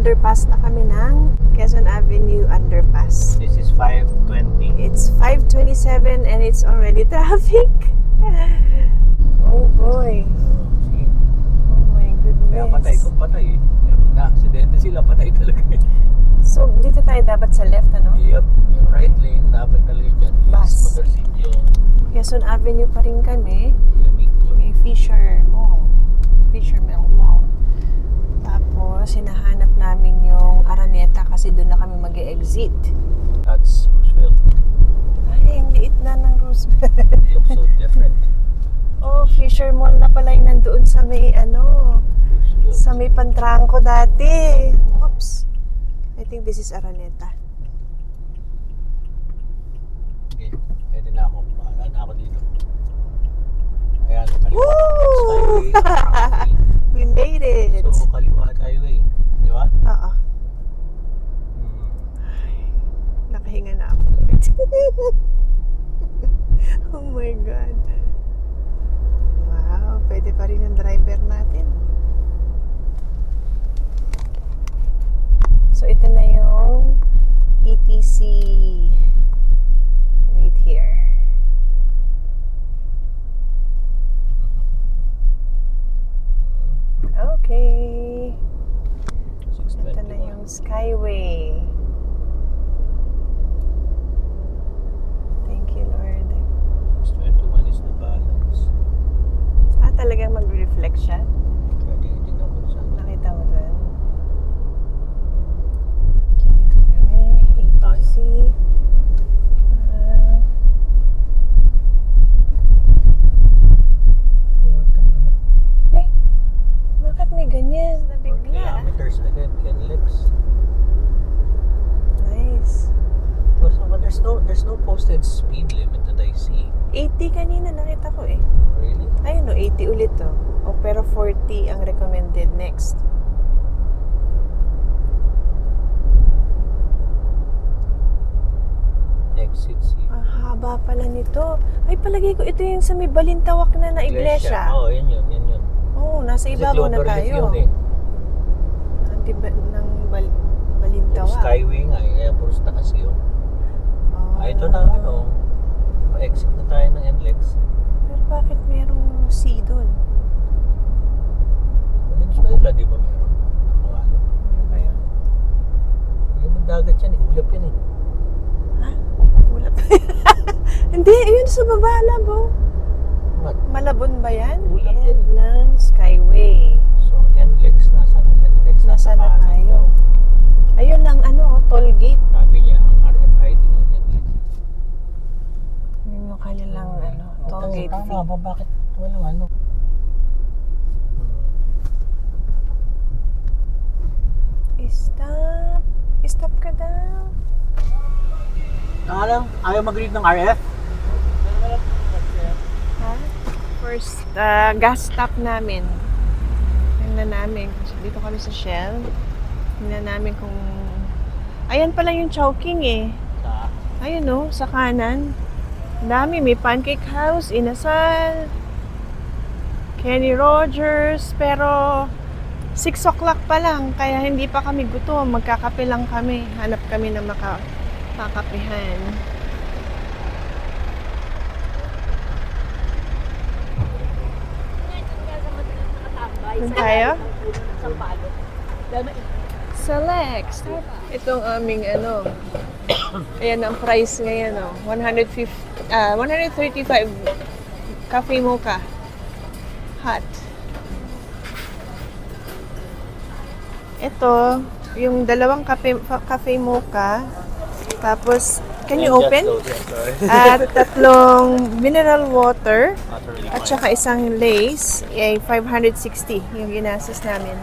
underpass na kami ng Quezon Avenue Underpass. This is 5:20. It's 5:27 and it's already traffic. Oh boy. See? Oh my goodness. Kaya patay kung patay eh. Na-aksidente sila, patay talaga eh. So, dito tayo dapat sa left, ano? Yup. Yung right lane, dapat talaga dyan Bus. is motorsiklo. Quezon Avenue pa rin kami. Lumiklo. May Fisher Mill Mall. Tapos, hinahanap namin yung Araneta kasi doon na kami mag-e-exit. That's Roosevelt. Ay, ang liit na ng Roosevelt. It looks so different. Oh, Fisher Mall na pala yung nandoon sa may Roosevelt. sa may Pantrangco dati. Oops. I think this is Araneta. Okay, pwede na ako. Bahala na ako dito. Ayan, kaliwa. Woo! Skyway. We made it! So, kaliwa skyway. Di ba? Oo. Nakahinga na ako. Oh my God. Wow, pwede pa rin yung driver natin. So, ito na yung ETC. Wait here. Okay. Ito na yung Skyway. Thank you, Lord. 621 is the balance. Talagang mag-reflect siya? Pwede din ako saan. Nakita mo doon? Dito kami, ATC. Bakit may ganyan? 4 Nabigla. kilometers ahead, Kenlex. Nice. There's no posted speed limit that I see. 80 kanina nakita ko eh. Really? Ayun o, 80 ulit to. O, pero 40 ang recommended next. Exit C. Ang haba pala nito. Ay, palagay ko ito yung sa may Balintawak na iglesia. Oo, yan yun. Oo, nasa Kasi ibabaw na Cloverleaf tayo. yun eh. Ng Yung Balintawak. Skyway nga eh, kaya puro takas yun. Oh. Ito na pa-exit na tayo ng NLEX. Pero bakit merong C doon? Venezuela, di ba meron? Mga ano. Ano ba yun? Yung magdagat yan eh, ulap yan eh. Ha? Wala pa. Hindi, yun sa baba, Labo. What? Malabon ba yan? Ulap End ng Skyway. So, NLEX, nasa ng NLEX? Nasa na tayo? Ayun ang toll gate. Sabi niya, ang RFID ng NLEX. Yun yung kanilang toll gate Tama fee. ba? Bakit walang ano? Stop. Stop ka daw. Ayaw mag-read ng RF? Ha? First, gas stop namin. Tingnan namin. Dito kami sa Shell. Tingnan namin kung... Ayan pala yung Chowking eh. Sa? Ayun sa kanan. Ang dami. May Pancake House, Inasal, Kenny Rogers. Pero 6 o'clock pa lang. Kaya hindi pa kami gutom. Magkakape lang kami. Hanap kami na makakapihan. Doon tayo? Select. Itong aming ayan ang price ngayon 135 cafe mocha hot. Ito yung dalawang cafe mocha, tapos can you open? At 3 mineral water at saka isang Lay's ay 560 yung ginastos namin.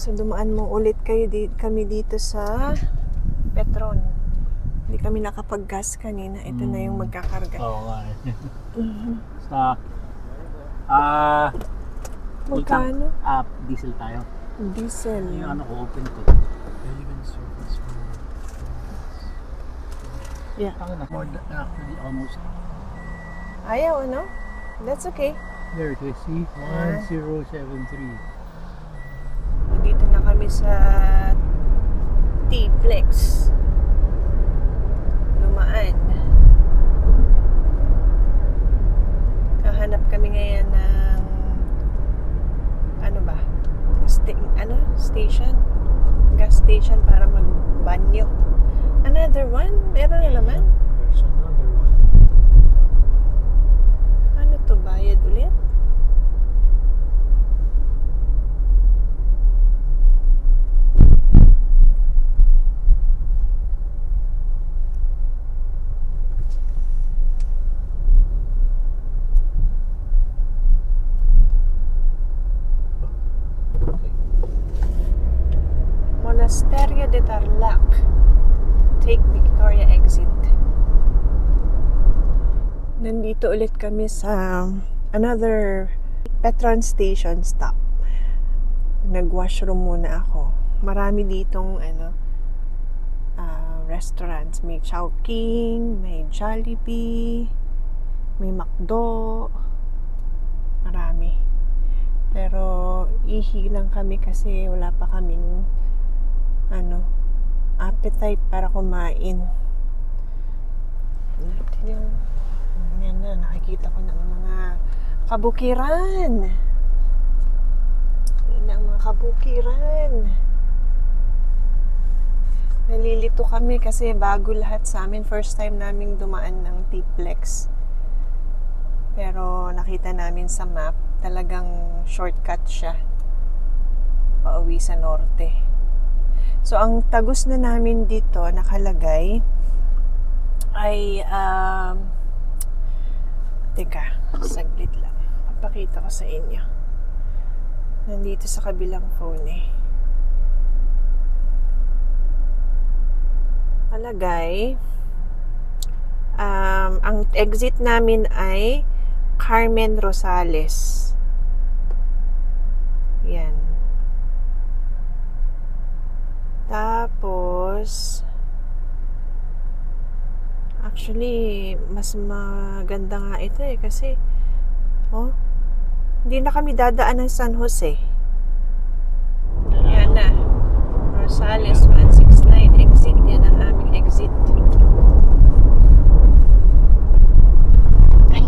So dumaan mo ulit kami dito sa Petron. Hindi kami nakapag-gas kanina. Ito na yung magkakarga. Oo nga. Sa Magkano? Diesel tayo. Diesel. Yung ko, open ko. Yeah. More than actually almost. Ayaw, That's okay. There it is, see? 1073. Dito na kami kami sa T-Plex. Lumaan. Kahanap kami ngayon ng ano ba? Station? Gas station para magbanyo. Another one? Meron na naman? There's another one. Ano to? Bayad ulit? Okay. Monasterio de Tarlac. Take Victoria exit. Nandito ulit kami sa another Petron station stop. Nag-washroom muna ako. Marami ditong restaurants. May Chowking, may Jollibee, may McDo. Marami. Pero ihi lang kami kasi wala pa kaming appetite para kumain. Yan na, nakikita ko ng mga kabukiran. Yan ang mga kabukiran. Nalilito kami kasi bago lahat sa amin. First time naming dumaan ng T-Plex. Pero nakita namin sa map, talagang shortcut siya. Pauwi sa norte. So, ang tagus na namin dito, nakalagay, ay, teka, saglit lang. Papakita ko sa inyo. Nandito sa kabilang phone eh. Nakalagay, ang exit namin ay Carmen Rosales. Yan. Tapos, actually, mas maganda nga ito eh kasi, hindi na kami dadaan ng San Jose. Yan na. Rosales 169 exit. Yan ang aming exit. Ay.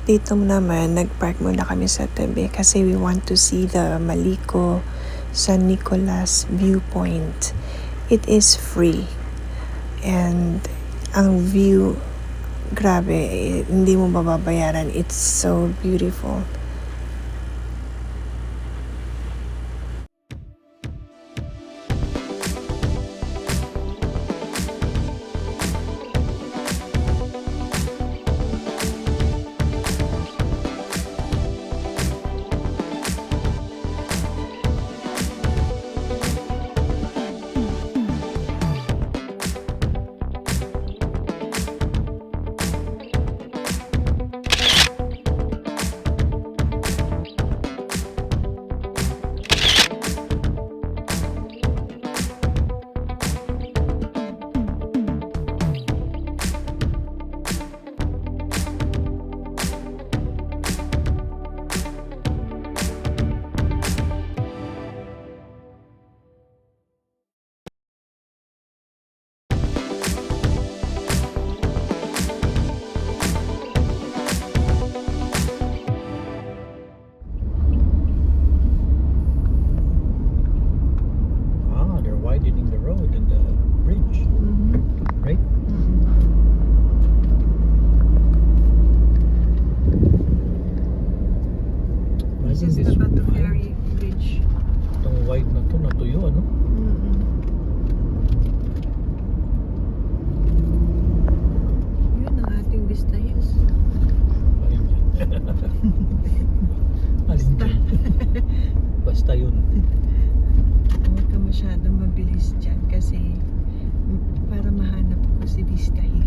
Dito naman, nag-park muna kami sa tabi kasi we want to see the Maliko San Nicolas viewpoint. It is free. And ang view, grabe, hindi mo mababayaran. It's so beautiful. Ah, they're widening the road and the bridge, right? This Imagine is this the Batu wide. Ferry Bridge. Itong wide na to, natuyo, ano? Yun ang ating Vista Hills. Alin dyan? Alin dyan? Basta yun. Huwag ka masyadong mabilis dyan kasi para mahanap ko si Vista Hills.